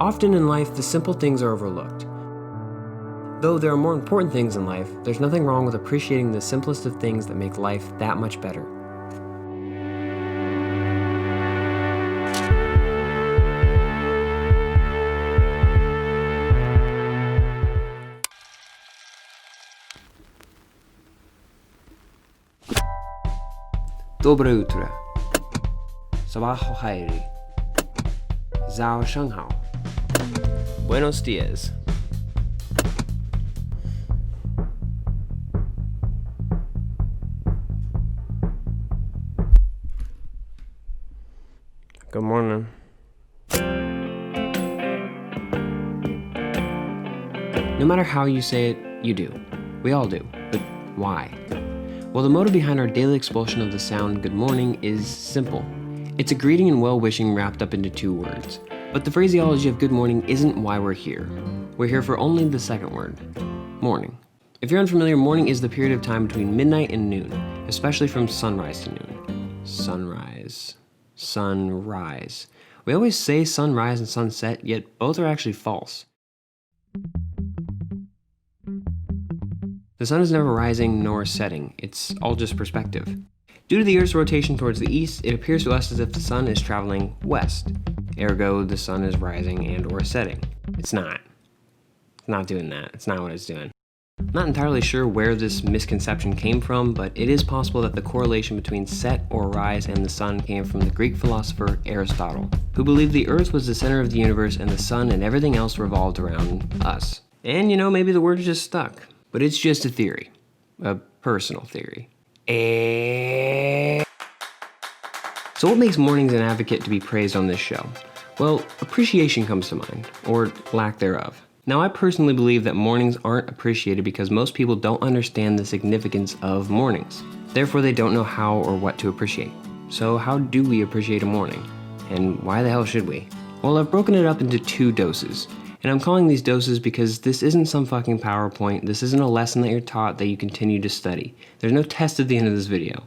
Often in life, the simple things are overlooked. Though there are more important things in life, there's nothing wrong with appreciating the simplest of things that make life that much better. Доброе утро. Sabajo Hairi. Zhao Shenghao. Buenos dias. Good morning. No matter how you say it, you do. We all do. But why? Well, the motive behind our daily expulsion of the sound good morning is simple. It's a greeting and well-wishing wrapped up into two words. But the phraseology of good morning isn't why we're here. We're here for only the second word, morning. If you're unfamiliar, morning is the period of time between midnight and noon, especially from sunrise to noon. Sunrise. We always say sunrise and sunset, yet both are actually false. The sun is never rising nor setting, it's all just perspective. Due to the Earth's rotation towards the east, it appears to us as if the sun is traveling west. Ergo, the sun is rising and or setting. It's not. It's not doing that. It's not what it's doing. I'm not entirely sure where this misconception came from, but it is possible that the correlation between set or rise and the sun came from the Greek philosopher Aristotle, who believed the Earth was the center of the universe and the sun and everything else revolved around us. And maybe the word just stuck. But it's just a theory. A personal theory. So what makes mornings an advocate to be praised on this show? Well, appreciation comes to mind, or lack thereof. Now, I personally believe that mornings aren't appreciated because most people don't understand the significance of mornings. Therefore, they don't know how or what to appreciate. So how do we appreciate a morning? And why the hell should we? Well, I've broken it up into two doses. And I'm calling these doses because this isn't some fucking PowerPoint. This isn't a lesson that you're taught that you continue to study. There's no test at the end of this video.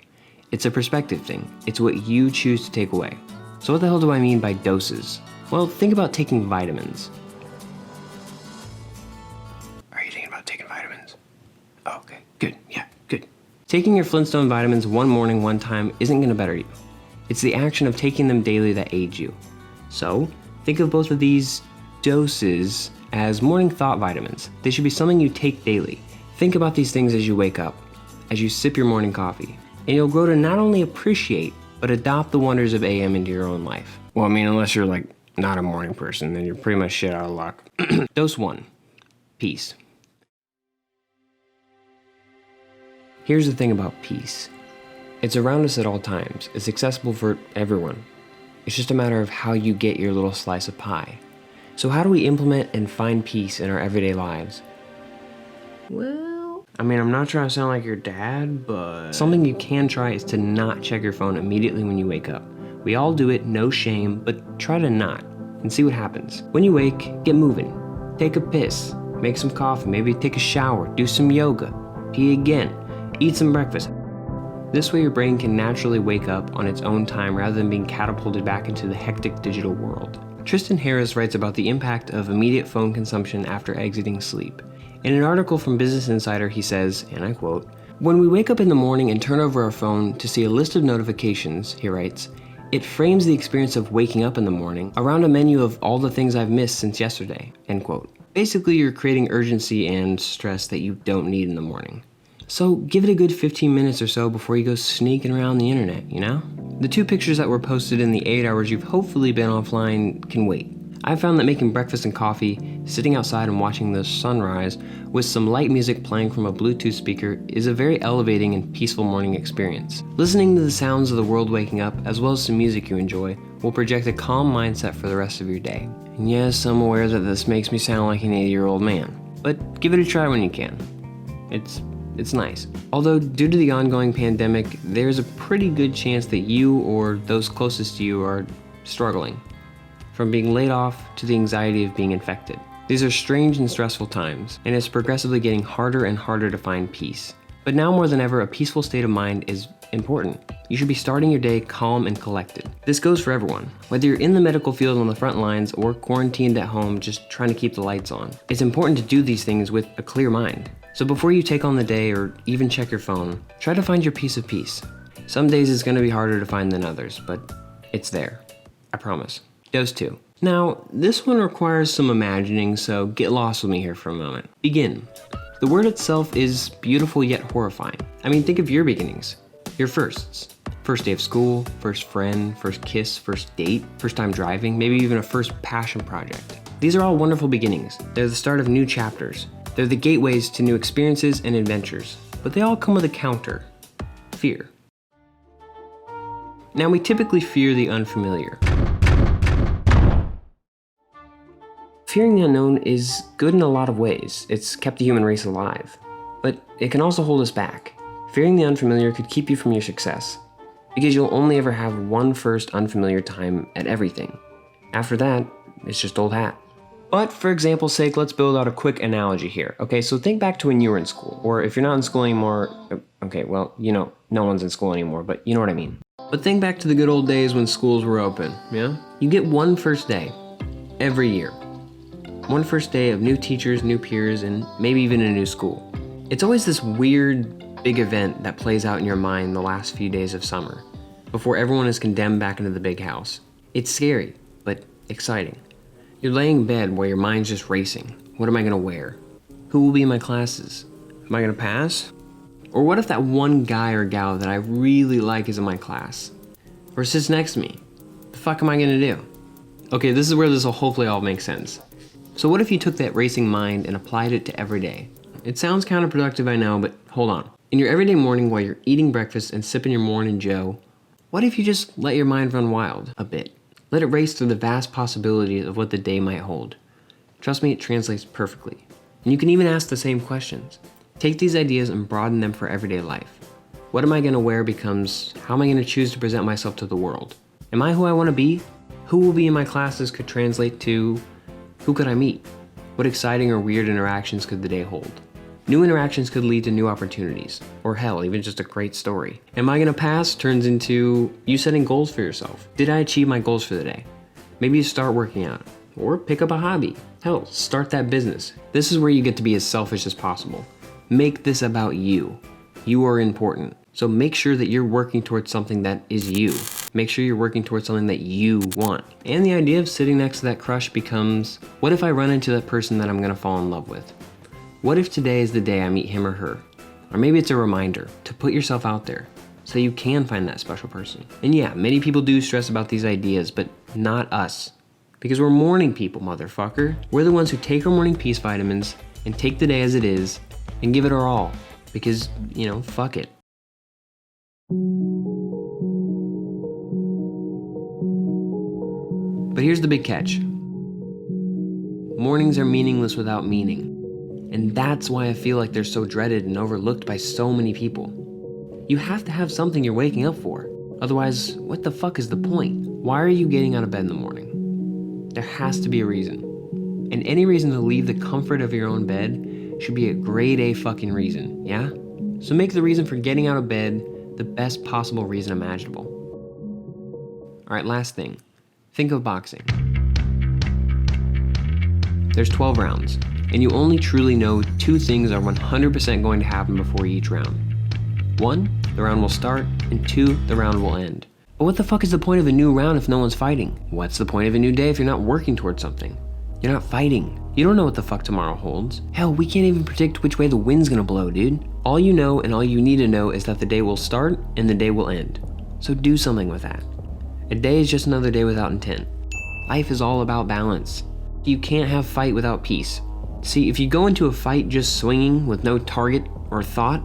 It's a perspective thing. It's what you choose to take away. So what the hell do I mean by doses? Well, think about taking vitamins. Are you thinking about taking vitamins? Oh, okay, good, yeah, good. Taking your Flintstone vitamins one morning, one time isn't gonna better you. It's the action of taking them daily that aids you. So, think of both of these doses as morning thought vitamins. They should be something you take daily. Think about these things as you wake up, as you sip your morning coffee, and you'll grow to not only appreciate, but adopt the wonders of AM into your own life. Well, I mean, unless you're not a morning person, then you're pretty much shit out of luck. Dose 1, peace. Here's the thing about peace. It's around us at all times. It's accessible for everyone. It's just a matter of how you get your little slice of pie. So how do we implement and find peace in our everyday lives? Well, I mean, I'm not trying to sound like your dad, but something you can try is to not check your phone immediately when you wake up. We all do it, no shame, but try to not, and see what happens. When you wake, get moving. Take a piss, make some coffee, maybe take a shower, do some yoga, pee again, eat some breakfast. This way your brain can naturally wake up on its own time rather than being catapulted back into the hectic digital world. Tristan Harris writes about the impact of immediate phone consumption after exiting sleep. In an article from Business Insider, he says, and I quote, "When we wake up in the morning and turn over our phone to see a list of notifications," he writes, "it frames the experience of waking up in the morning around a menu of all the things I've missed since yesterday," end quote. Basically, you're creating urgency and stress that you don't need in the morning. So give it a good 15 minutes or so before you go sneaking around the internet, The two pictures that were posted in the 8 hours you've hopefully been offline can wait. I found that making breakfast and coffee, sitting outside and watching the sunrise with some light music playing from a Bluetooth speaker is a very elevating and peaceful morning experience. Listening to the sounds of the world waking up, as well as some music you enjoy, will project a calm mindset for the rest of your day. And yes, I'm aware that this makes me sound like an 80-year-old man, but give it a try when you can. It's nice. Although due to the ongoing pandemic, there's a pretty good chance that you or those closest to you are struggling. From being laid off to the anxiety of being infected. These are strange and stressful times, and it's progressively getting harder and harder to find peace. But now more than ever, a peaceful state of mind is important. You should be starting your day calm and collected. This goes for everyone, whether you're in the medical field on the front lines or quarantined at home just trying to keep the lights on. It's important to do these things with a clear mind. So before you take on the day or even check your phone, try to find your piece of peace. Some days it's going to be harder to find than others, but it's there. I promise. Dose 2. Now, this one requires some imagining, so get lost with me here for a moment. Begin. The word itself is beautiful yet horrifying. I mean, think of your beginnings, your firsts. First day of school, first friend, first kiss, first date, first time driving, maybe even a first passion project. These are all wonderful beginnings. They're the start of new chapters. They're the gateways to new experiences and adventures. But they all come with a counter: fear. Now, we typically fear the unfamiliar. Fearing the unknown is good in a lot of ways. It's kept the human race alive. But it can also hold us back. Fearing the unfamiliar could keep you from your success, because you'll only ever have one first unfamiliar time at everything. After that, it's just old hat. But for example's sake, let's build out a quick analogy here. Okay, so think back to when you were in school, or if you're not in school anymore, okay, well, you know, no one's in school anymore, but you know what I mean. But think back to the good old days when schools were open, yeah? You get one first day every year. One first day of new teachers, new peers, and maybe even a new school. It's always this weird, big event that plays out in your mind the last few days of summer, before everyone is condemned back into the big house. It's scary, but exciting. You're laying in bed while your mind's just racing. What am I gonna wear? Who will be in my classes? Am I gonna pass? Or what if that one guy or gal that I really like is in my class? Or sits next to me? The fuck am I gonna do? Okay, this is where this will hopefully all make sense. So what if you took that racing mind and applied it to every day? It sounds counterproductive, I know, but hold on. In your everyday morning while you're eating breakfast and sipping your morning joe, what if you just let your mind run wild a bit? Let it race through the vast possibilities of what the day might hold. Trust me, it translates perfectly. And you can even ask the same questions. Take these ideas and broaden them for everyday life. What am I gonna wear becomes, how am I gonna choose to present myself to the world? Am I who I wanna be? Who will be in my classes could translate to, who could I meet? What exciting or weird interactions could the day hold? New interactions could lead to new opportunities, or hell, even just a great story. Am I gonna pass turns into you setting goals for yourself. Did I achieve my goals for the day? Maybe you start working out, or pick up a hobby. Hell, start that business. This is where you get to be as selfish as possible. Make this about you. You are important. So make sure that you're working towards something that is you. Make sure you're working towards something that you want. And the idea of sitting next to that crush becomes, what if I run into that person that I'm gonna fall in love with? What if today is the day I meet him or her? Or maybe it's a reminder to put yourself out there so you can find that special person. And yeah, many people do stress about these ideas, but not us. Because we're morning people, motherfucker. We're the ones who take our morning peace vitamins and take the day as it is and give it our all. Because, you know, fuck it. But here's the big catch. Mornings are meaningless without meaning. And that's why I feel like they're so dreaded and overlooked by so many people. You have to have something you're waking up for. Otherwise, what the fuck is the point? Why are you getting out of bed in the morning? There has to be a reason. And any reason to leave the comfort of your own bed should be a grade A fucking reason, yeah? So make the reason for getting out of bed the best possible reason imaginable. All right, last thing. Think of boxing. There's 12 rounds, and you only truly know 2 things are 100% going to happen before each round. 1, the round will start, and 2, the round will end. But what the fuck is the point of a new round if no one's fighting? What's the point of a new day if you're not working towards something? You're not fighting. You don't know what the fuck tomorrow holds. Hell, we can't even predict which way the wind's gonna blow, dude. All you know and all you need to know is that the day will start and the day will end. So do something with that. A day is just another day without intent. Life is all about balance. You can't have fight without peace. See, if you go into a fight just swinging with no target or thought,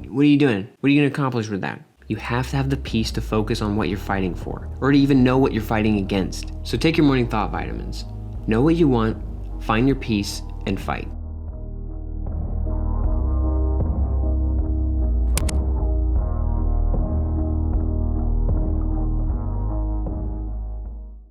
what are you doing? What are you gonna accomplish with that? You have to have the peace to focus on what you're fighting for, or to even know what you're fighting against. So take your morning thought vitamins. Know what you want, find your peace, and fight.